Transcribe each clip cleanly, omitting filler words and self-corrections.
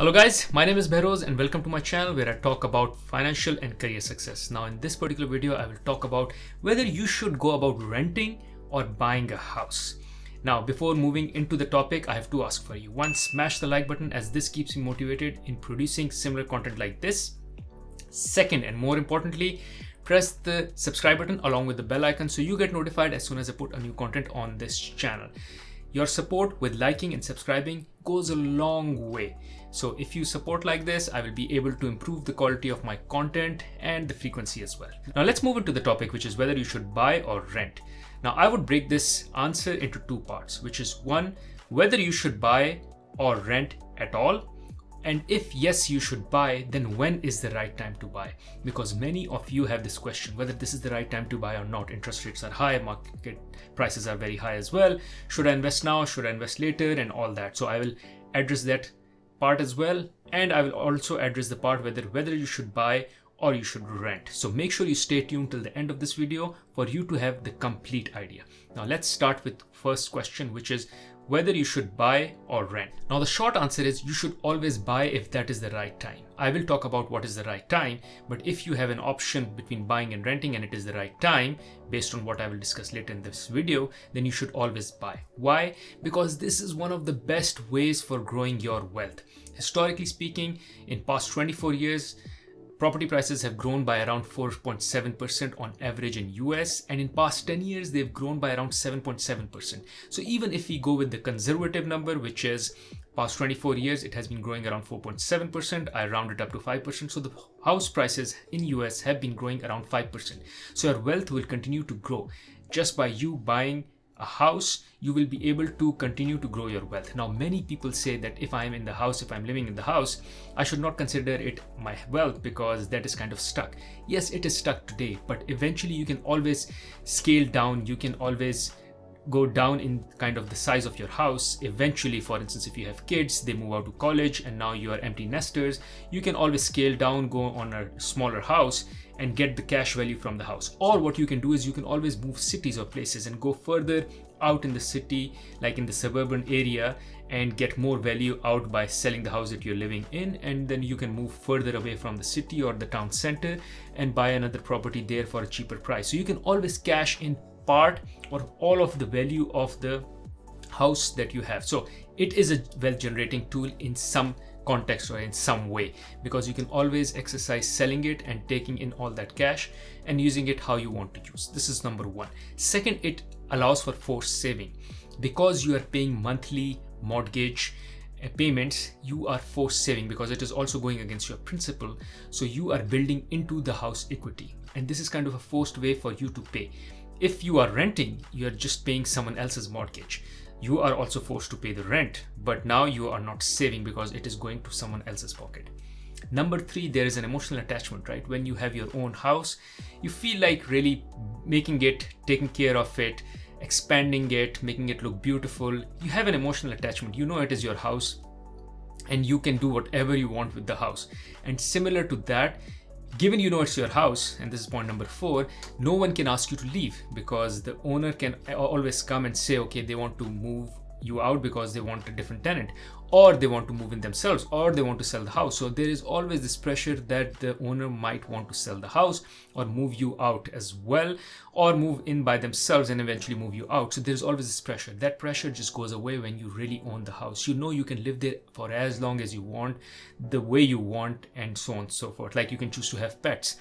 Hello guys, my name is Behroz and welcome to my channel where I talk about financial and career success. Now in this particular video, I will talk about whether you should go about renting or buying a house. Now before moving into the topic, I have to ask for you. One, smash the like button as this keeps me motivated in producing similar content like this. Second, and more importantly, press the subscribe button along with the bell icon so you get notified as soon as I put a new content on this channel. Your support with liking and subscribing goes a long way. So if you support like this, I will be able to improve the quality of my content and the frequency as well. Now let's move into the topic, which is whether you should buy or rent. Now I would break this answer into two parts, which is one, whether you should buy or rent at all. And if yes, you should buy, then when is the right time to buy? Because many of you have this question, whether this is the right time to buy or not. Interest rates are high, market prices are very high as well. Should I invest now? Should I invest later? And all that. So I will address that part as well. And I will also address the part whether you should buy or you should rent. So make sure you stay tuned till the end of this video for you to have the complete idea. Now let's start with first question, which is whether you should buy or rent. Now the short answer is you should always buy if that is the right time. I will talk about what is the right time, but if you have an option between buying and renting and it is the right time, based on what I will discuss later in this video, then you should always buy. Why? Because this is one of the best ways for growing your wealth. Historically speaking, in past 24 years, property prices have grown by around 4.7% on average in US, and in past 10 years they've grown by around 7.7%. So even if we go with the conservative number, which is past 24 years, it has been growing around 4.7%. I round it up to 5%. So the house prices in US have been growing around 5%. So your wealth will continue to grow. Just by you buying a house, you will be able to continue to grow your wealth. Now, many people say that if I'm in the house, if I'm living in the house, I should not consider it my wealth because that is kind of stuck. Yes, it is stuck today, but eventually you can always scale down. You can always go down in kind of the size of your house. Eventually, for instance, if you have kids, they move out to college and now you are empty nesters, you can always scale down, go on a smaller house and get the cash value from the house. Or what you can do is you can always move cities or places and go further out in the city, like in the suburban area, and get more value out by selling the house that you're living in, and then you can move further away from the city or the town center and buy another property there for a cheaper price. So you can always cash in part or all of the value of the house that you have. So it is a wealth generating tool in some context or in some way, because you can always exercise selling it and taking in all that cash and using it how you want to use. This is number one. Second, it allows for forced saving. Because you are paying monthly mortgage payments, you are forced saving because it is also going against your principal. So you are building into the house equity, and this is kind of a forced way for you to pay. If you are renting, you are just paying someone else's mortgage. You are also forced to pay the rent, but now you are not saving because it is going to someone else's pocket. Number three, there is an emotional attachment, right? When you have your own house, you feel like really making it, taking care of it, expanding it, making it look beautiful. You have an emotional attachment. You know it is your house and you can do whatever you want with the house. And similar to that, given you know it's your house, and this is point number four, no one can ask you to leave because the owner can always come and say, okay, they want to move you out because they want a different tenant, or they want to move in themselves, or they want to sell the house. So there is always this pressure that the owner might want to sell the house or move you out as well, or move in by themselves and eventually move you out. So there's always this pressure. That pressure just goes away when you really own the house. You know you can live there for as long as you want, the way you want, and so on and so forth. Like you can choose to have pets.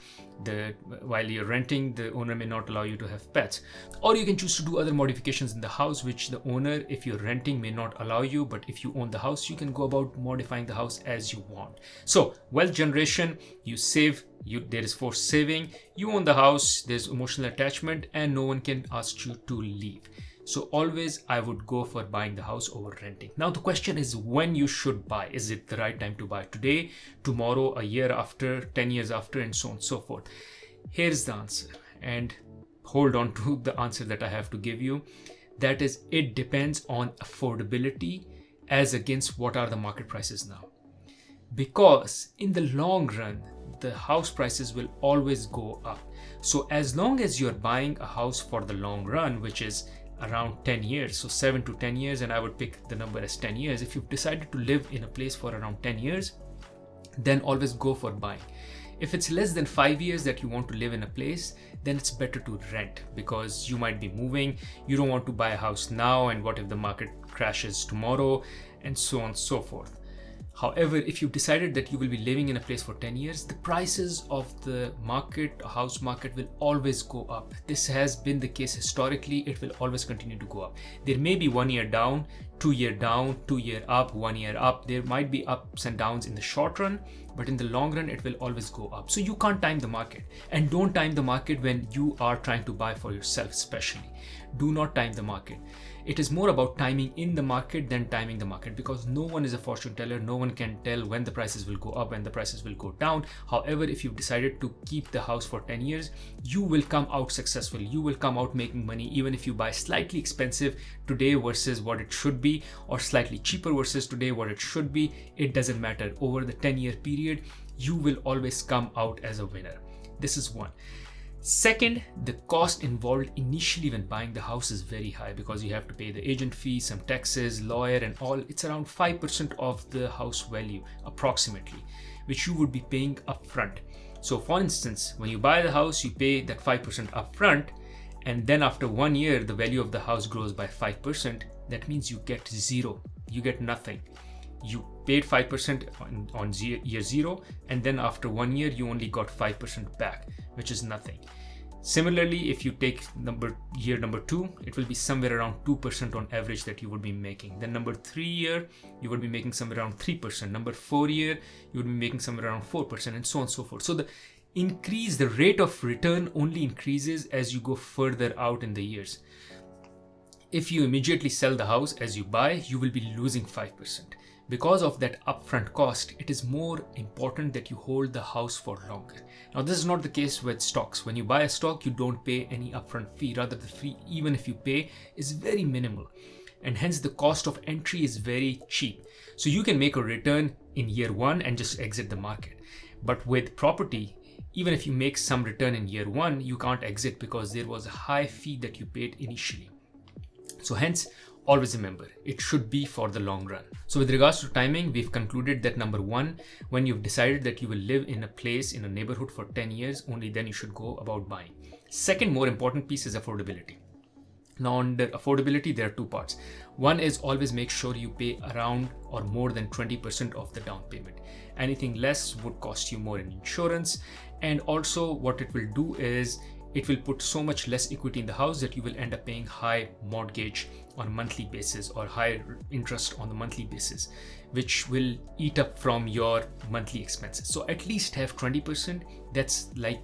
While you're renting, the owner may not allow you to have pets, or you can choose to do other modifications in the house which the owner, if you're renting, may not allow you, but if you own the house, you can go about modifying the house as you want. So wealth generation, you save, there is forced saving, you own the house, there's emotional attachment, and no one can ask you to leave. So always I would go for buying the house over renting. Now the question is when you should buy. Is it the right time to buy? Today, tomorrow, a year after, 10 years after, and so on and so forth. Here's the answer, and hold on to the answer that I have to give you. That is, it depends on affordability as against what are the market prices now. Because in the long run, the house prices will always go up. So as long as you're buying a house for the long run, which is around 10 years, so 7 to 10 years, and I would pick the number as 10 years. If you've decided to live in a place for around 10 years, then always go for buying. If it's less than 5 years that you want to live in a place, then it's better to rent, because you might be moving. You don't want to buy a house now, and what if the market crashes tomorrow, and so on and so forth. However, if you've decided that you will be living in a place for 10 years, the prices of the market, house market, will always go up. This has been the case historically. It will always continue to go up. There may be 1 year down, 2 year down, 2 year up, 1 year up. There might be ups and downs in the short run, but in the long run, it will always go up. So you can't time the market, and don't time the market when you are trying to buy for yourself, especially. Do not time the market. It is more about timing in the market than timing the market, because no one is a fortune teller. No one can tell when the prices will go up, when the prices will go down. However, if you've decided to keep the house for 10 years, you will come out successful. You will come out making money, even if you buy slightly expensive today versus what it should be, or slightly cheaper versus today what it should be. It doesn't matter. Over the 10-year period, you will always come out as a winner. This is one. Second, the cost involved initially when buying the house is very high, because you have to pay the agent fee, some taxes, lawyer and all. It's around 5% of the house value approximately, which you would be paying upfront. So for instance, when you buy the house, you pay that 5% upfront, and then after 1 year, the value of the house grows by 5%. That means you get zero. You get nothing. You paid 5% on year zero, and then after 1 year, you only got 5% back, which is nothing. Similarly, if you take year number 2, it will be somewhere around 2% on average that you would be making. Then number 3 year, you would be making somewhere around 3%. Number 4 year, you would be making somewhere around 4%, and so on and so forth. So the rate of return only increases as you go further out in the years. If you immediately sell the house as you buy, you will be losing 5%. Because of that upfront cost, it is more important that you hold the house for longer. Now, this is not the case with stocks. When you buy a stock, you don't pay any upfront fee. Rather, the fee, even if you pay, is very minimal. And hence, the cost of entry is very cheap. So you can make a return in year 1 and just exit the market. But with property, even if you make some return in year 1, you can't exit because there was a high fee that you paid initially. So hence, always remember, it should be for the long run. So with regards to timing, we've concluded that number 1, when you've decided that you will live in a place, in a neighborhood for 10 years, only then you should go about buying. Second more important piece is affordability. Now under affordability, there are 2 parts. One is always make sure you pay around or more than 20% of the down payment. Anything less would cost you more in insurance. And also what it will do is it will put so much less equity in the house that you will end up paying high mortgage on a monthly basis or high interest on the monthly basis, which will eat up from your monthly expenses. So at least have 20%. That's like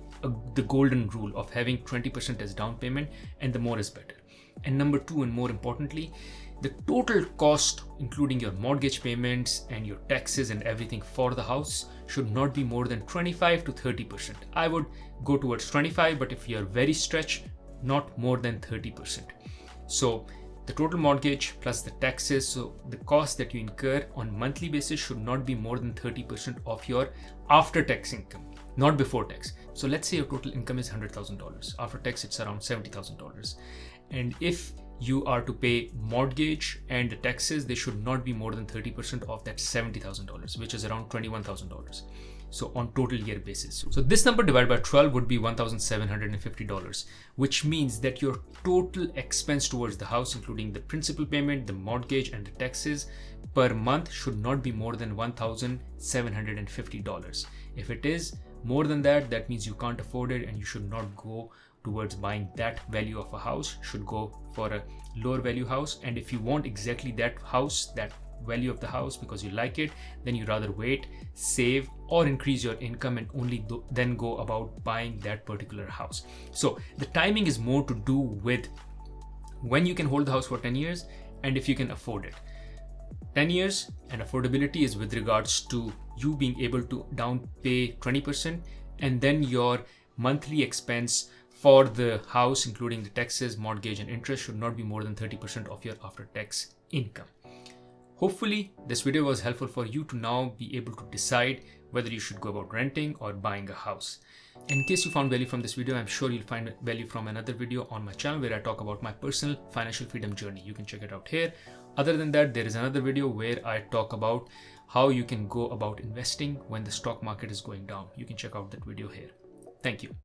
the golden rule of having 20% as down payment, and the more is better. And number 2, and more importantly, the total cost, including your mortgage payments and your taxes and everything for the house, should not be more than 25 to 30%. I would go towards 25, but if you're very stretched, not more than 30%. So the total mortgage plus the taxes, so the cost that you incur on monthly basis should not be more than 30% of your after-tax income, not before tax. So let's say your total income is $100,000. After tax, it's around $70,000. And if you are to pay mortgage and the taxes, they should not be more than 30% of that $70,000, which is around $21,000. So on total year basis. So this number divided by 12 would be $1,750, which means that your total expense towards the house, including the principal payment, the mortgage and the taxes per month, should not be more than $1,750. If it is more than that, that means you can't afford it and you should not go towards buying that value of a house. Should go for a lower value house. And if you want exactly that house, that value of the house, because you like it, then you rather wait, save, or increase your income and only then go about buying that particular house. So the timing is more to do with when you can hold the house for 10 years and if you can afford it. 10 years and affordability is with regards to you being able to down pay 20%, and then your monthly expense for the house, including the taxes, mortgage and interest, should not be more than 30% of your after-tax income. Hopefully this video was helpful for you to now be able to decide whether you should go about renting or buying a house. In case you found value from this video, I'm sure you'll find value from another video on my channel where I talk about my personal financial freedom journey. You can check it out here. Other than that, there is another video where I talk about how you can go about investing when the stock market is going down. You can check out that video here. Thank you.